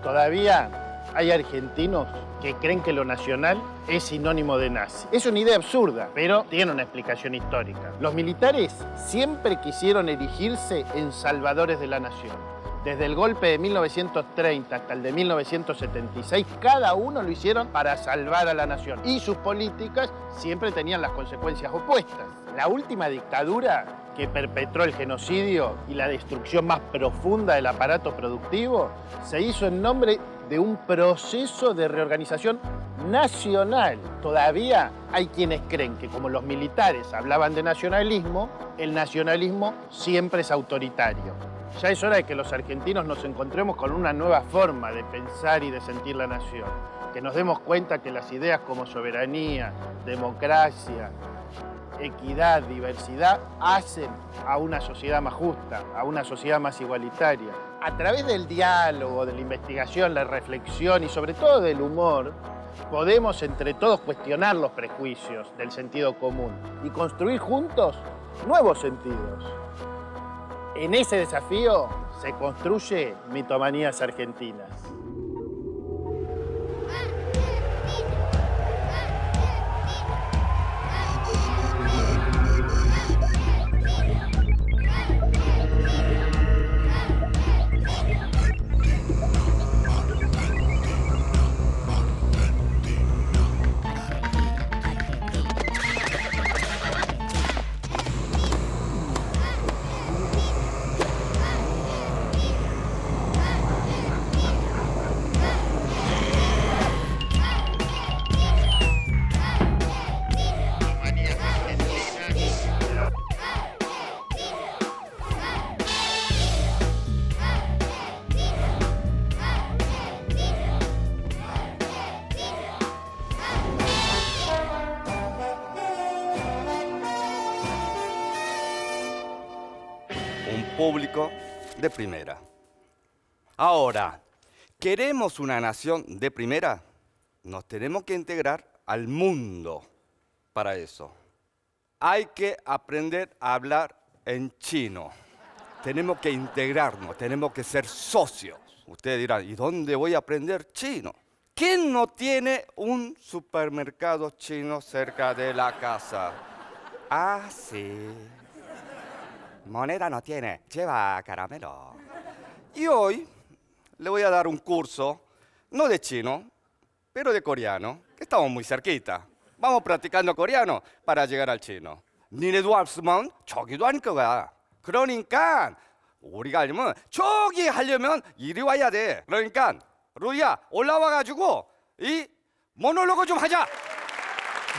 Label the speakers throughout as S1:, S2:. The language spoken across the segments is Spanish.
S1: Todavía hay argentinos que creen que lo nacional es sinónimo de nazi. Es una idea absurda, pero tiene una explicación histórica. Los militares siempre quisieron erigirse en salvadores de la nación. Desde el golpe de 1930 hasta el de 1976, cada uno lo hicieron para salvar a la nación. Y sus políticas siempre tenían las consecuencias opuestas. La última dictadura que perpetró el genocidio y la destrucción más profunda del aparato productivo se hizo en nombre de un proceso de reorganización nacional. Todavía hay quienes creen que como los militares hablaban de nacionalismo, el nacionalismo siempre es autoritario. Ya es hora de que los argentinos nos encontremos con una nueva forma de pensar y de sentir la nación. Que nos demos cuenta que las ideas como soberanía, democracia, equidad, diversidad, hacen a una sociedad más justa, a una sociedad más igualitaria. A través del diálogo, de la investigación, la reflexión y sobre todo del humor, podemos entre todos cuestionar los prejuicios del sentido común y construir juntos nuevos sentidos. En ese desafío se construye Mitomanías Argentinas.
S2: Público de primera. Ahora, ¿queremos una nación de primera? Nos tenemos que integrar al mundo para eso. Hay que aprender a hablar en chino. Tenemos que integrarnos, tenemos que ser socios. Ustedes dirán, ¿y dónde voy a aprender chino? ¿Quién no tiene un supermercado chino cerca de la casa? Ah, sí. Moneda no tiene, lleva caramelo. Y hoy le voy a dar un curso, no de chino, pero de coreano, que estamos muy cerquita. Vamos practicando coreano para llegar al chino. 니네도 없으면 저기도 할 거야. 그러니까 우리가 하려면 저기 하려면 이리 와야 돼. 그러니까 루이야 올라와가지고 이 모놀로그 좀 하자.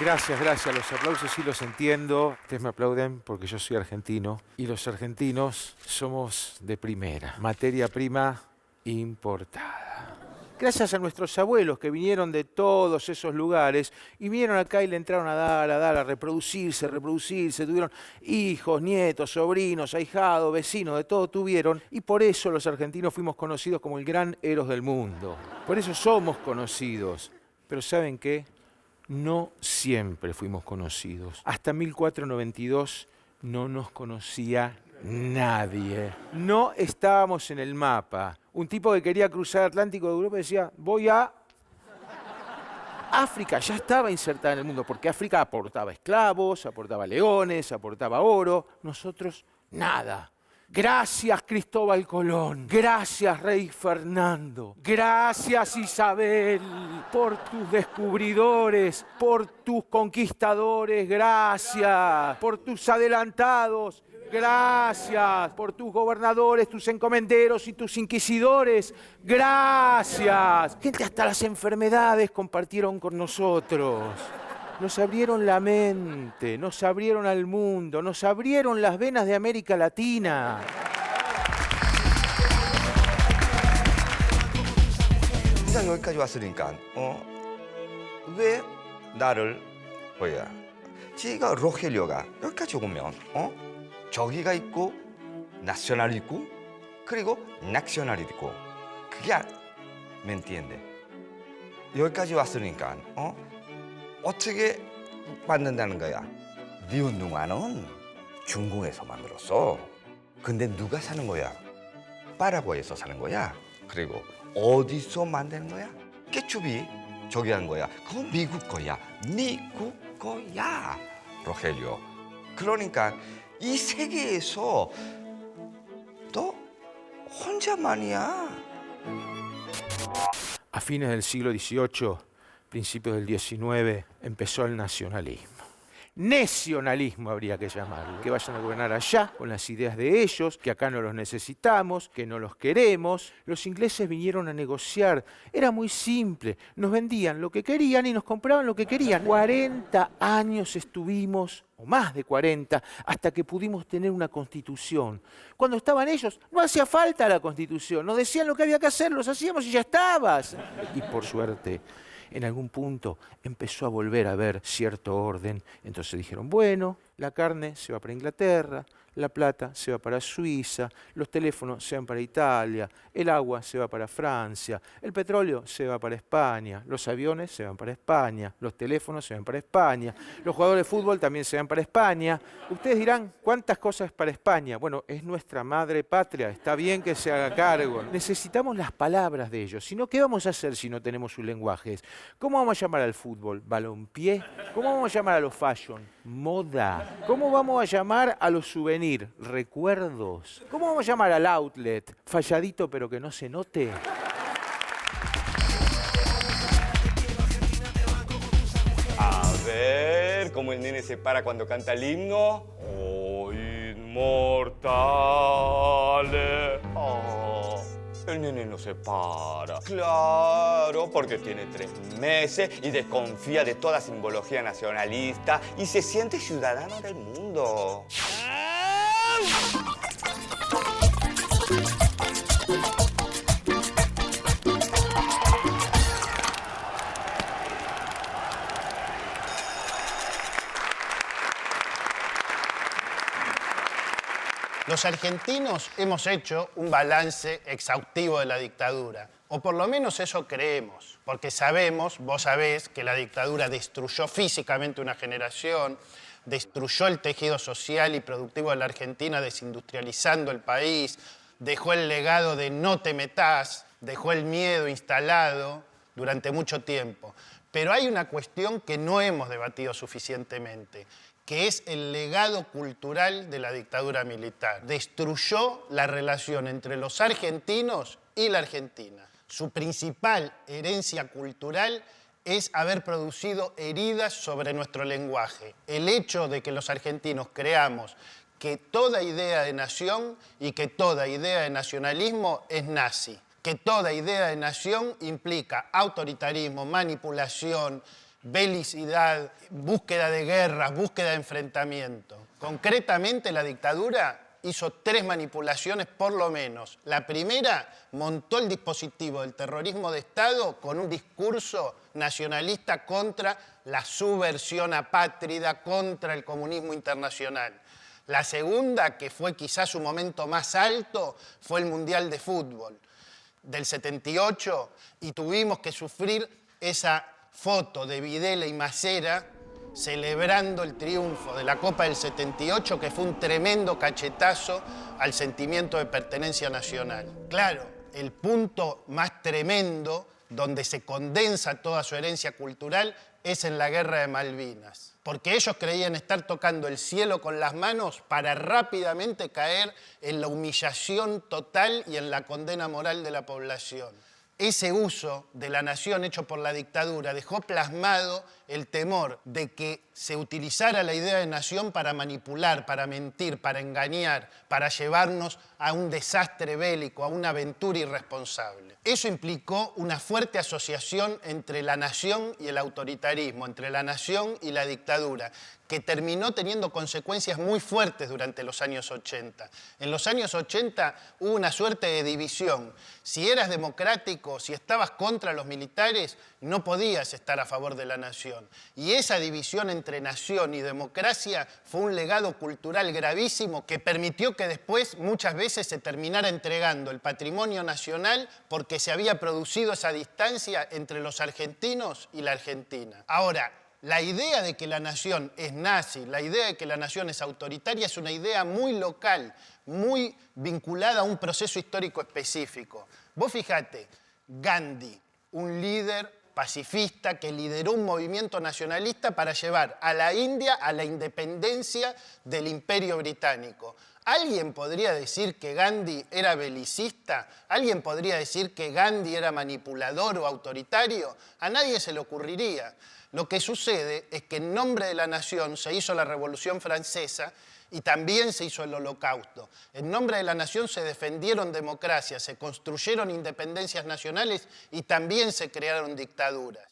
S3: Gracias, gracias. Los aplausos sí los entiendo. Ustedes me aplauden porque yo soy argentino y los argentinos somos de primera. Materia prima importada. Gracias a nuestros abuelos que vinieron de todos esos lugares y vinieron acá y le entraron a dar, a reproducirse. Tuvieron hijos, nietos, sobrinos, ahijados, vecinos, de todo tuvieron. Y por eso los argentinos fuimos conocidos como el gran héroe del mundo. Por eso somos conocidos. Pero ¿saben qué? No siempre fuimos conocidos. Hasta 1492 no nos conocía nadie. No estábamos en el mapa. Un tipo que quería cruzar Atlántico de Europa decía, voy a África. Ya estaba insertada en el mundo, porque África aportaba esclavos, aportaba leones, aportaba oro. Nosotros, nada. Gracias, Cristóbal Colón. Gracias, Rey Fernando. Gracias, Isabel, por tus descubridores, por tus conquistadores. Gracias por tus adelantados. Gracias por tus gobernadores, tus encomenderos y tus inquisidores. Gracias. Gente, hasta las enfermedades compartieron con nosotros. Nos abrieron la mente, nos abrieron al mundo, nos abrieron las venas de América Latina.
S2: 일단 여기까지 왔으니까 왜 나를 지가 로헬리오가 여기까지 오면 저기가 있고 나셔널 있고 그리고 넥셔널이 있고 그게 ¿me entiende? 여기까지 왔으니까 어떻게 만든다는 거야? 네 운동화는 중국에서 만들었어. 근데 누가 사는 거야? 파라과이에서 사는 거야. 그리고 어디서 만든 거야? 케첩이 저기 한 거야. 그건 미국 거야. 미국 거야. 로gelio. 그러니까 이 세계에서 너 혼자만이야.
S3: A fines del siglo XVIII, principios del XIX, empezó el nacionalismo. Nacionalismo habría que llamarlo. Que vayan a gobernar allá con las ideas de ellos, que acá no los necesitamos, que no los queremos. Los ingleses vinieron a negociar. Era muy simple. Nos vendían lo que querían y nos compraban lo que querían. 40 años estuvimos, o más de 40, hasta que pudimos tener una constitución. Cuando estaban ellos, no hacía falta la constitución. Nos decían lo que había que hacer, los hacíamos y ya estabas. Y por suerte, en algún punto empezó a volver a haber cierto orden. Entonces dijeron, bueno, la carne se va para Inglaterra, la plata se va para Suiza, los teléfonos se van para Italia, el agua se va para Francia, el petróleo se va para España, los aviones se van para España, los teléfonos se van para España, los jugadores de fútbol también se van para España. Ustedes dirán, ¿cuántas cosas para España? Bueno, es nuestra madre patria, está bien que se haga cargo. Necesitamos las palabras de ellos, si no, ¿qué vamos a hacer si no tenemos sus lenguajes? ¿Cómo vamos a llamar al fútbol? ¿Balompié? ¿Cómo vamos a llamar a los fashion? Moda. ¿Cómo vamos a llamar a los souvenirs? Recuerdos. ¿Cómo vamos a llamar al outlet? Falladito pero que no se note.
S2: A ver, cómo el nene se para cuando canta el himno. Oh, inmortales. Oh, el nene no se para. Claro, porque tiene 3 meses y desconfía de toda simbología nacionalista y se siente ciudadano del mundo.
S1: Los argentinos hemos hecho un balance exhaustivo de la dictadura, o por lo menos eso creemos, porque sabemos, vos sabés, que la dictadura destruyó físicamente una generación, destruyó el tejido social y productivo de la Argentina, desindustrializando el país, dejó el legado de no te metás, dejó el miedo instalado durante mucho tiempo. Pero hay una cuestión que no hemos debatido suficientemente, que es el legado cultural de la dictadura militar. Destruyó la relación entre los argentinos y la Argentina. Su principal herencia cultural es haber producido heridas sobre nuestro lenguaje. El hecho de que los argentinos creamos que toda idea de nación y que toda idea de nacionalismo es nazi, que toda idea de nación implica autoritarismo, manipulación, belicidad, búsqueda de guerras, búsqueda de enfrentamiento. Concretamente, la dictadura hizo 3 manipulaciones por lo menos. La primera, montó el dispositivo del terrorismo de Estado con un discurso nacionalista contra la subversión apátrida, contra el comunismo internacional. La segunda, que fue quizás su momento más alto, fue el Mundial de Fútbol del 78, y tuvimos que sufrir esa foto de Videla y Macera celebrando el triunfo de la Copa del 78, que fue un tremendo cachetazo al sentimiento de pertenencia nacional. Claro, el punto más tremendo donde se condensa toda su herencia cultural es en la Guerra de Malvinas, porque ellos creían estar tocando el cielo con las manos para rápidamente caer en la humillación total y en la condena moral de la población. Ese uso de la nación hecho por la dictadura dejó plasmado el temor de que se utilizara la idea de nación para manipular, para mentir, para engañar, para llevarnos a un desastre bélico, a una aventura irresponsable. Eso implicó una fuerte asociación entre la nación y el autoritarismo, entre la nación y la dictadura, que terminó teniendo consecuencias muy fuertes durante los años 80. En los años 80 hubo una suerte de división. Si eras democrático, si estabas contra los militares, no podías estar a favor de la nación. Y esa división entre nación y democracia fue un legado cultural gravísimo que permitió que después muchas veces se terminara entregando el patrimonio nacional porque se había producido esa distancia entre los argentinos y la Argentina. Ahora, la idea de que la nación es nazi, la idea de que la nación es autoritaria es una idea muy local, muy vinculada a un proceso histórico específico. Vos fijate, Gandhi, un líder pacifista que lideró un movimiento nacionalista para llevar a la India a la independencia del Imperio Británico. ¿Alguien podría decir que Gandhi era belicista? ¿Alguien podría decir que Gandhi era manipulador o autoritario? A nadie se le ocurriría. Lo que sucede es que en nombre de la nación se hizo la Revolución Francesa y también se hizo el Holocausto. En nombre de la nación se defendieron democracias, se construyeron independencias nacionales y también se crearon dictaduras.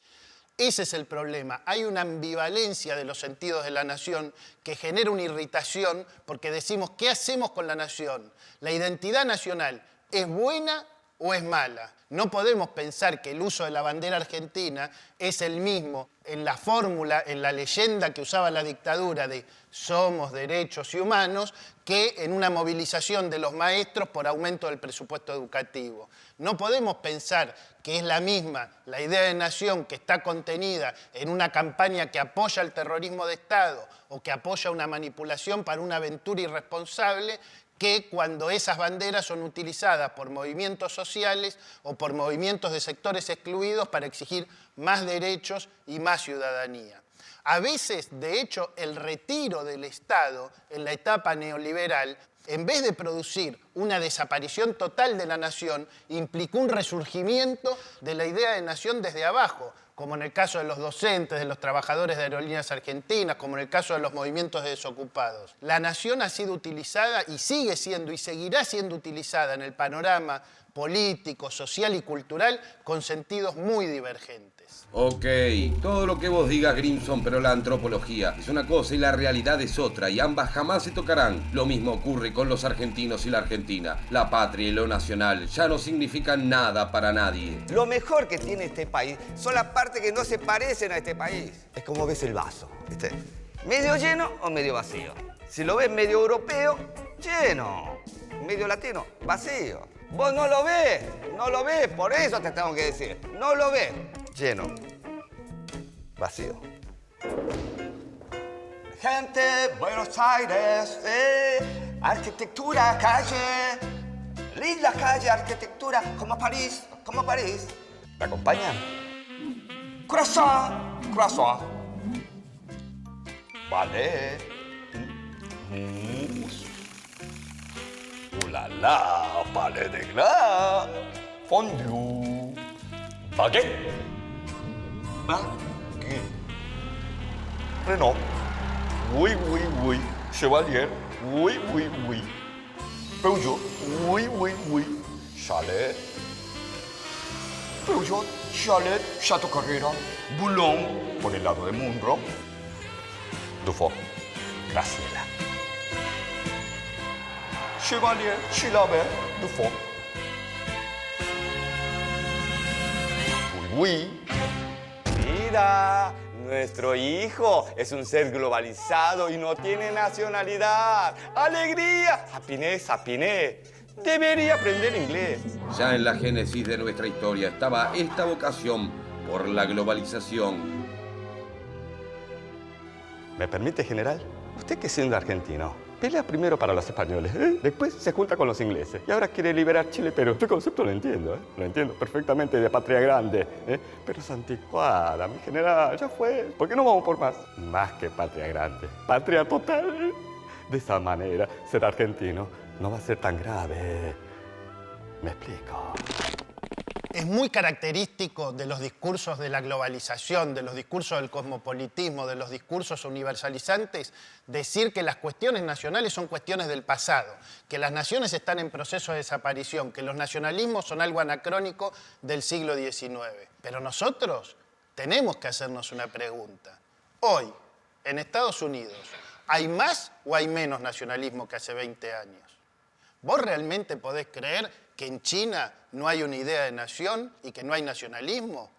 S1: Ese es el problema. Hay una ambivalencia de los sentidos de la nación que genera una irritación porque decimos, ¿qué hacemos con la nación? ¿La identidad nacional es buena o es mala? No podemos pensar que el uso de la bandera argentina es el mismo en la fórmula, en la leyenda que usaba la dictadura de somos derechos y humanos, que en una movilización de los maestros por aumento del presupuesto educativo. No podemos pensar que es la misma la idea de nación que está contenida en una campaña que apoya el terrorismo de Estado o que apoya una manipulación para una aventura irresponsable, que cuando esas banderas son utilizadas por movimientos sociales o por movimientos de sectores excluidos para exigir más derechos y más ciudadanía. A veces, de hecho, el retiro del Estado en la etapa neoliberal, en vez de producir una desaparición total de la nación, implicó un resurgimiento de la idea de nación desde abajo, como en el caso de los docentes, de los trabajadores de Aerolíneas Argentinas, como en el caso de los movimientos de desocupados. La nación ha sido utilizada y sigue siendo y seguirá siendo utilizada en el panorama político, social y cultural con sentidos muy divergentes.
S4: Ok, todo lo que vos digas, Grimson, pero la antropología es una cosa y la realidad es otra, y ambas jamás se tocarán. Lo mismo ocurre con los argentinos y la Argentina. La patria y lo nacional ya no significan nada para nadie.
S5: Lo mejor que tiene este país son las partes que no se parecen a este país. Es como ves el vaso, ¿viste? ¿Medio lleno o medio vacío? Si lo ves medio europeo, lleno. Medio latino, vacío. Vos no lo ves, por eso te tengo que decir. No lo ves. Lleno. Vacío. Gente, Buenos Aires, arquitectura, calle. Linda calle, arquitectura, como París, como París. ¿Me acompañan? Croissant, croissant. Vale. La la, palais de glace, fondue, baguette, baguette, Renault, oui, oui, oui, Chevalier, oui, oui, oui, Peugeot, oui, oui, oui, Chalet, Peugeot, Chalet, Chateau Carrera, Boulogne, por el lado de Munro, Dufault, Graciela. Chevalier, Chilaver, Dufault. Oui. Mira, nuestro hijo es un ser globalizado y no tiene nacionalidad. ¡Alegría! Happiness, happiness. Debería aprender inglés.
S4: Ya en la génesis de nuestra historia estaba esta vocación por la globalización.
S5: ¿Me permite, general? Usted que siendo argentino, pelea primero para los españoles, después se junta con los ingleses. Y ahora quiere liberar Chile, pero este concepto lo entiendo, Lo entiendo perfectamente de patria grande, Pero es anticuada, mi general, ya fue. ¿Por qué no vamos por más? Más que patria grande, patria total. De esa manera, ser argentino no va a ser tan grave. ¿Me explico?
S1: Es muy característico de los discursos de la globalización, de los discursos del cosmopolitismo, de los discursos universalizantes, decir que las cuestiones nacionales son cuestiones del pasado, que las naciones están en proceso de desaparición, que los nacionalismos son algo anacrónico del siglo XIX. Pero nosotros tenemos que hacernos una pregunta. Hoy, en Estados Unidos, ¿hay más o hay menos nacionalismo que hace 20 años? ¿Vos realmente podés creer que en China no hay una idea de nación y que no hay nacionalismo?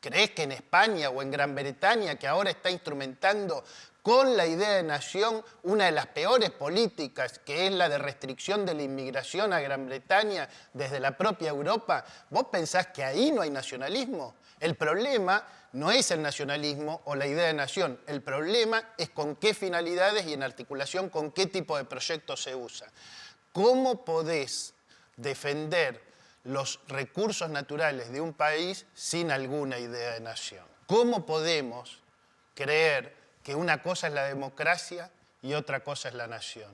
S1: ¿Creés que en España o en Gran Bretaña, que ahora está instrumentando con la idea de nación una de las peores políticas, que es la de restricción de la inmigración a Gran Bretaña desde la propia Europa, vos pensás que ahí no hay nacionalismo? El problema no es el nacionalismo o la idea de nación. El problema es con qué finalidades y en articulación con qué tipo de proyectos se usa. ¿Cómo podés defender los recursos naturales de un país sin alguna idea de nación. ¿Cómo podemos creer que una cosa es la democracia y otra cosa es la nación?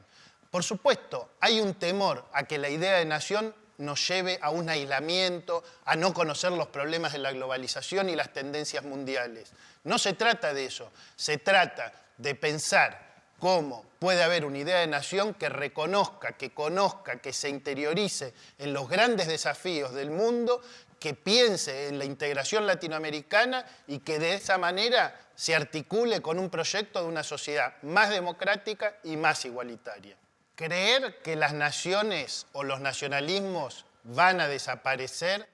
S1: Por supuesto, hay un temor a que la idea de nación nos lleve a un aislamiento, a no conocer los problemas de la globalización y las tendencias mundiales. No se trata de eso, se trata de pensar cómo puede haber una idea de nación que reconozca, que conozca, que se interiorice en los grandes desafíos del mundo, que piense en la integración latinoamericana y que de esa manera se articule con un proyecto de una sociedad más democrática y más igualitaria. Creer que las naciones o los nacionalismos van a desaparecer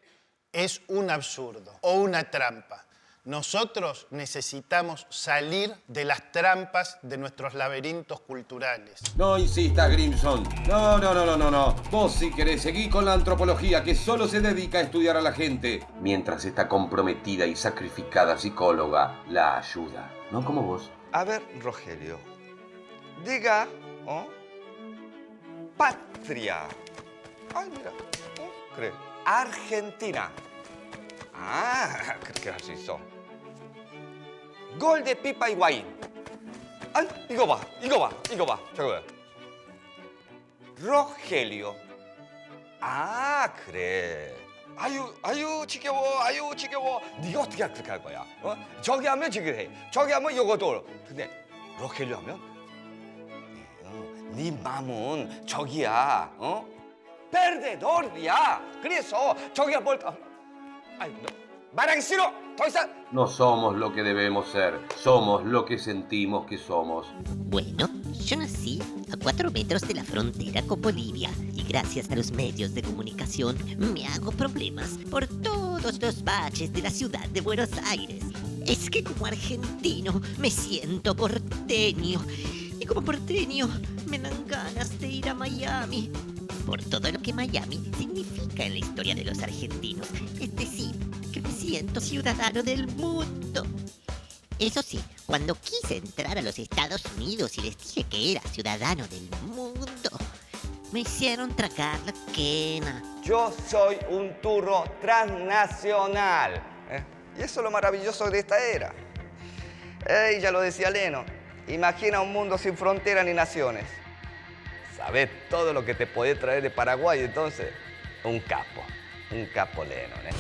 S1: es un absurdo o una trampa. Nosotros necesitamos salir de las trampas de nuestros laberintos culturales.
S4: No insistas, Grimson. No. Vos si querés seguir con la antropología que solo se dedica a estudiar a la gente, mientras esta comprometida y sacrificada psicóloga la ayuda. No como vos.
S2: A ver, Rogelio, diga, ¿oh? Patria. Ay, mira, creo. Argentina. Ah, 그렇게 할 수 있어. Gol de Pipa Higuaín. 아, 이거 봐. 잠깐만. Rogelio. 아, 그래. 아유, 지겨워. 네가 어떻게 그렇게 할 거야? 어? 저기 하면 저기 해. 저기 하면 요것도. 근데 로켈리오 하면 네 마음은 저기야. 어? perdedor이야. 그래서 저기가 뭘... 아이, 말하기 싫어. 더 이상...
S4: No somos lo que debemos ser, somos lo que sentimos que somos.
S6: Bueno, yo nací a 4 metros de la frontera con Bolivia y gracias a los medios de comunicación me hago problemas por todos los baches de la ciudad de Buenos Aires. Es que como argentino me siento porteño y como porteño me dan ganas de ir a Miami por todo lo que Miami significa en la historia de los argentinos, es decir, que me siento ciudadano del mundo. Eso sí, cuando quise entrar a los Estados Unidos y les dije que era ciudadano del mundo, me hicieron tragar la quena.
S2: Yo soy un turro transnacional. Y eso es lo maravilloso de esta era. Ya lo decía Leno, imagina un mundo sin fronteras ni naciones. Sabes todo lo que te puede traer de Paraguay, entonces, un capo Lennon, ¿eh?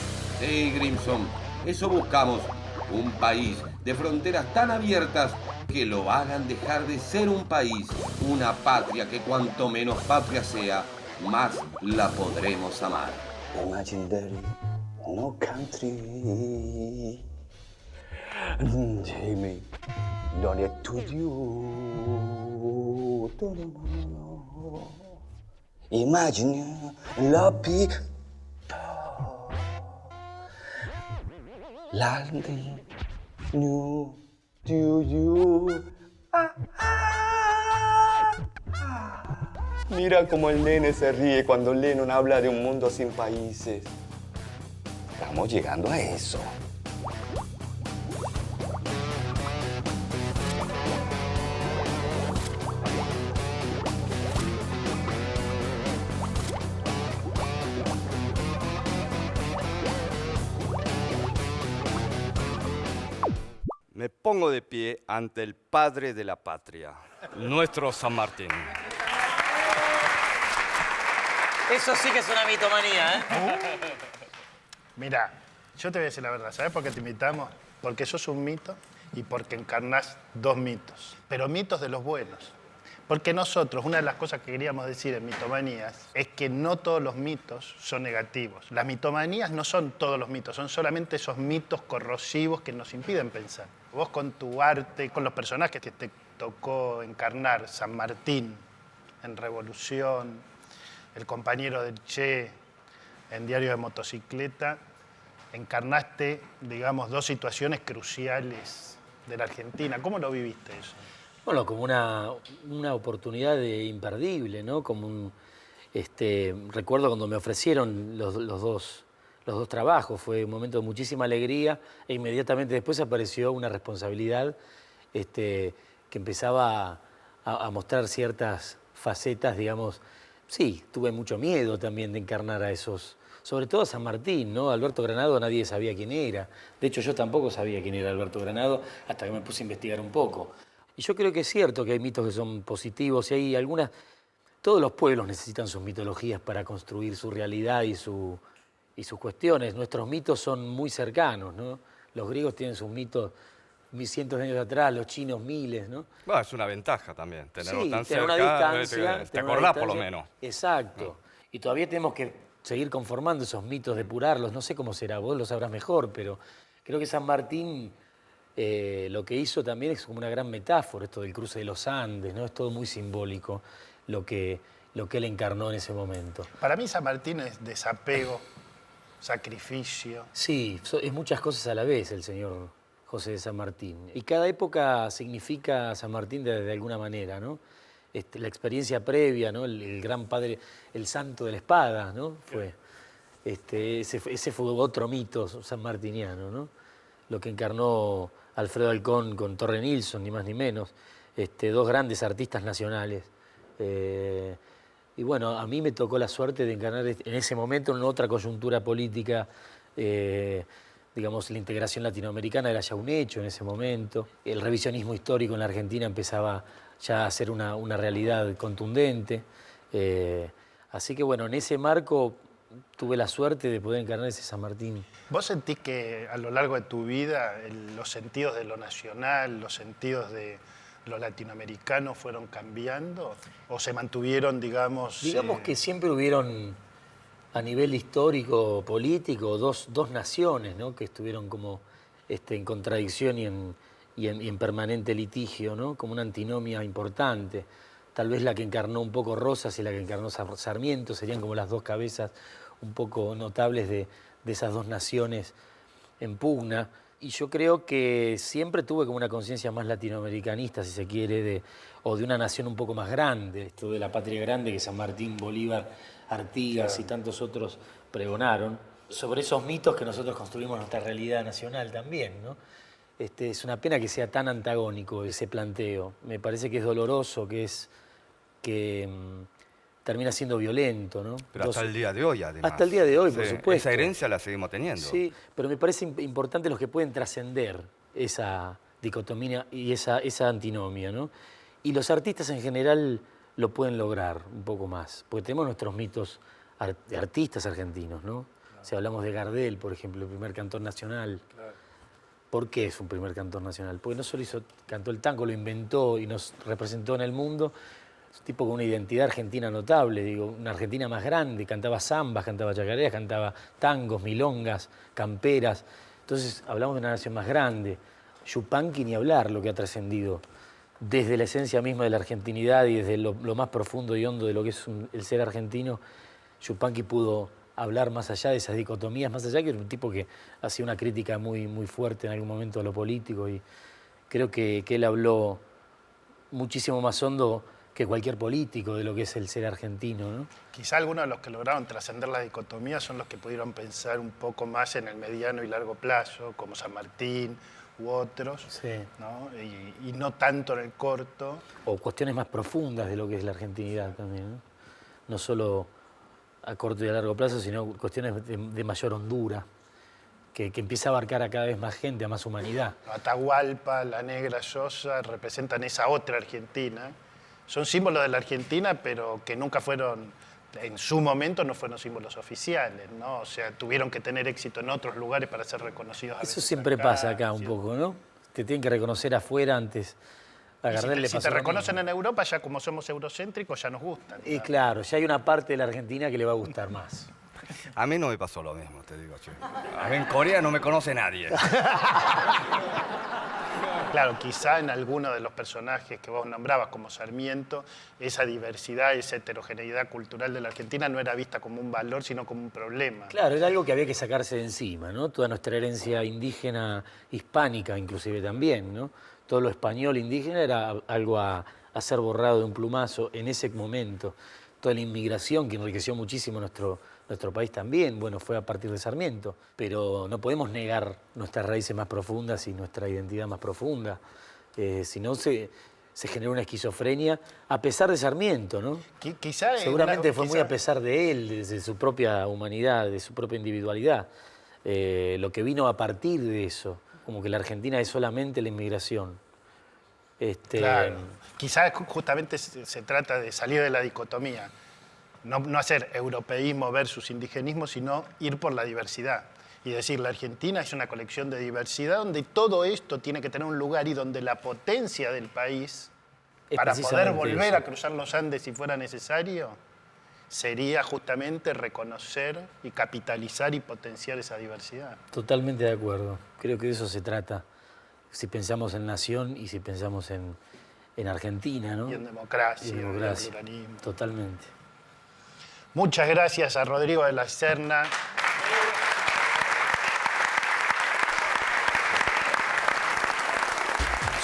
S4: Sí, Grimson, eso buscamos. Un país de fronteras tan abiertas que lo hagan dejar de ser un país. Una patria que cuanto menos patria sea, más la podremos amar.
S5: Imagine there is no country. Jamie, don't it to you. Imagine la people landing new to you. Mira cómo el nene se ríe cuando Lennon habla de un mundo sin países. Estamos llegando a eso.
S2: Me pongo de pie ante el padre de la patria, nuestro San Martín.
S7: Eso sí que es una mitomanía, ¿eh?
S1: Mirá, yo te voy a decir la verdad. ¿Sabes por qué te invitamos? Porque sos un mito y porque encarnás 2 mitos. Pero mitos de los buenos. Porque nosotros, una de las cosas que queríamos decir en Mitomanías es que no todos los mitos son negativos. Las mitomanías no son todos los mitos, son solamente esos mitos corrosivos que nos impiden pensar. Vos con tu arte, con los personajes que te tocó encarnar, San Martín en Revolución, el compañero del Che en Diario de Motocicleta, encarnaste, digamos, 2 situaciones cruciales de la Argentina. ¿Cómo lo viviste eso?
S7: Bueno, como una oportunidad imperdible, ¿no? Como un, recuerdo cuando me ofrecieron los dos trabajos, fue un momento de muchísima alegría e inmediatamente después apareció una responsabilidad que empezaba a mostrar ciertas facetas, digamos. Sí, tuve mucho miedo también de encarnar a esos sobre todo a San Martín, ¿no? Alberto Granado nadie sabía quién era. De hecho, yo tampoco sabía quién era Alberto Granado hasta que me puse a investigar un poco. Y yo creo que es cierto que hay mitos que son positivos y hay algunas... Todos los pueblos necesitan sus mitologías para construir su realidad y sus cuestiones. Nuestros mitos son muy cercanos, ¿no? Los griegos tienen sus mitos cientos de años atrás, los chinos miles, ¿no?
S2: Bueno, es una ventaja también, tenerlo
S7: Sí,
S2: tan
S7: tener una
S2: cerca,
S7: distancia.
S2: te
S7: tener una
S2: acordás por lo
S7: distancia.
S2: menos.
S7: Exacto. Y todavía tenemos que seguir conformando esos mitos, depurarlos. No sé cómo será, vos lo sabrás mejor, pero creo que San Martín lo que hizo también es como una gran metáfora, esto del cruce de los Andes, ¿no? Es todo muy simbólico lo que él encarnó en ese momento.
S1: Para mí San Martín es desapego, sacrificio.
S7: Sí, es muchas cosas a la vez el señor José de San Martín. Y cada época significa San Martín de alguna manera, ¿no? La experiencia previa, ¿no? El gran padre, el santo de la espada, ¿no? Ese fue otro mito sanmartiniano, ¿no? Lo que encarnó Alfredo Alcón con Torre Nilsson, ni más ni menos. Dos grandes artistas nacionales. Y bueno, a mí me tocó la suerte de encarnar en ese momento, en otra coyuntura política, digamos, la integración latinoamericana era ya un hecho en ese momento. El revisionismo histórico en la Argentina empezaba ya a ser una realidad contundente. Así que bueno, en ese marco tuve la suerte de poder encarnar ese San Martín.
S1: ¿Vos sentís que a lo largo de tu vida los sentidos de lo nacional, los sentidos de lo latinoamericano fueron cambiando o se mantuvieron, digamos...
S7: Digamos que siempre hubieron, a nivel histórico, político, dos naciones, ¿no? Que estuvieron como en contradicción y en permanente litigio, ¿no? Como una antinomia importante. Tal vez la que encarnó un poco Rosas y la que encarnó Sarmiento serían como las dos cabezas un poco notables de esas dos naciones en pugna. Y yo creo que siempre tuve como una conciencia más latinoamericanista, si se quiere, o de una nación un poco más grande, esto de la patria grande que San Martín, Bolívar, Artigas y tantos otros pregonaron, sobre esos mitos que nosotros construimos nuestra realidad nacional también, ¿no? Es una pena que sea tan antagónico ese planteo. Me parece que es doloroso, que termina siendo violento, ¿no?
S2: Pero hasta el día de hoy, además.
S7: Hasta el día de hoy, por supuesto.
S2: Esa herencia la seguimos teniendo.
S7: Sí, pero me parece importante los que pueden trascender esa dicotomía y esa antinomia, ¿no? Y los artistas en general lo pueden lograr un poco más, porque tenemos nuestros mitos de artistas argentinos, ¿no? Si hablamos de Gardel, por ejemplo, el primer cantor nacional. Claro. ¿Por qué es un primer cantor nacional? Porque no solo cantó el tango, lo inventó y nos representó en el mundo. Es un tipo con una identidad argentina notable, digo, una Argentina más grande, cantaba zambas, cantaba chacareras, cantaba tangos, milongas, camperas. Entonces hablamos de una nación más grande. Yupanqui ni hablar lo que ha trascendido desde la esencia misma de la argentinidad y desde lo más profundo y hondo de lo que es el ser argentino. Yupanqui pudo hablar más allá de esas dicotomías, más allá que era un tipo que hacía una crítica muy, muy fuerte en algún momento a lo político y creo que él habló muchísimo más hondo que cualquier político de lo que es el ser argentino, ¿no?
S1: Quizá algunos de los que lograron trascender la dicotomía son los que pudieron pensar un poco más en el mediano y largo plazo, como San Martín u otros,
S7: sí,
S1: ¿no? Y no tanto en el corto.
S7: O cuestiones más profundas de lo que es la argentinidad también, ¿no? No solo a corto y a largo plazo, sino cuestiones de mayor hondura, que empieza a abarcar a cada vez más gente, a más humanidad.
S1: Atahualpa, la Negra Sosa representan esa otra Argentina. Son símbolos de la Argentina, pero que nunca fueron, en su momento no fueron símbolos oficiales, ¿no? O sea, tuvieron que tener éxito en otros lugares para ser reconocidos.
S7: Eso siempre pasa acá un poco, ¿no? Te tienen que reconocer afuera antes. A Gardel le pasó
S1: si te
S7: lo
S1: reconocen
S7: mismo.
S1: en Europa, ya como somos eurocéntricos, ya nos gustan.
S7: Y claro, ya hay una parte de la Argentina que le va a gustar más.
S2: A mí no me pasó lo mismo, te digo, che. A mí en Corea no me conoce nadie.
S1: Claro, quizá en alguno de los personajes que vos nombrabas, como Sarmiento, esa diversidad, esa heterogeneidad cultural de la Argentina no era vista como un valor, sino como un problema.
S7: Claro, era algo que había que sacarse de encima, ¿no? Toda nuestra herencia indígena, hispánica inclusive también, ¿no? Todo lo español indígena era algo a ser borrado de un plumazo en ese momento. Toda la inmigración que enriqueció muchísimo nuestro país también, bueno, fue a partir de Sarmiento. Pero no podemos negar nuestras raíces más profundas y nuestra identidad más profunda. Si no, se se generó una esquizofrenia, a pesar de Sarmiento, ¿no? Seguramente fue muy a pesar de él, de su propia humanidad, de su propia individualidad. Lo que vino a partir de eso, como que la Argentina es solamente la inmigración.
S1: Claro. Quizás justamente se trata de salir de la dicotomía, no hacer europeísmo versus indigenismo, sino ir por la diversidad. Y decir, la Argentina es una colección de diversidad donde todo esto tiene que tener un lugar y donde la potencia del país, para poder volver a cruzar los Andes si fuera necesario, sería justamente reconocer y capitalizar y potenciar esa diversidad.
S7: Totalmente de acuerdo. Creo que de eso se trata. Si pensamos en nación y si pensamos en Argentina, ¿no?
S1: Y en democracia,
S7: y en
S1: pluralismo.
S7: Totalmente.
S1: Muchas gracias a Rodrigo de la Serna.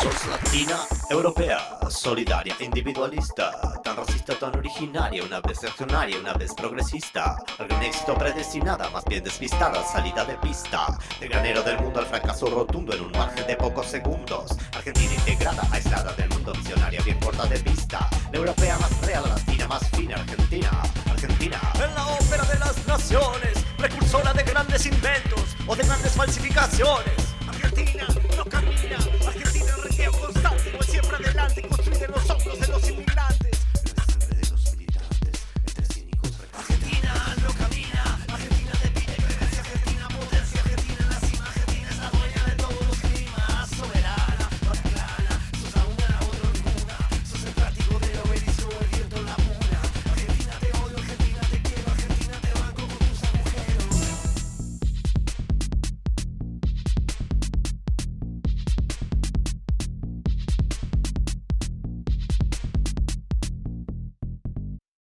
S8: Sos latina, europea, solidaria, individualista, tan racista, tan originaria, una vez reaccionaria, una vez progresista, algún éxito predestinada, más bien despistada, salida de pista, del granero del mundo al fracaso rotundo en un margen de pocos segundos, Argentina integrada, aislada del mundo, visionaria, bien corta de vista, la europea más real, la latina más fina, Argentina, Argentina. En la ópera de las naciones, precursora de grandes inventos o de grandes falsificaciones, Argentina no camina, Argentina constante, pues siempre adelante, construida en los hombros de los inmigrantes.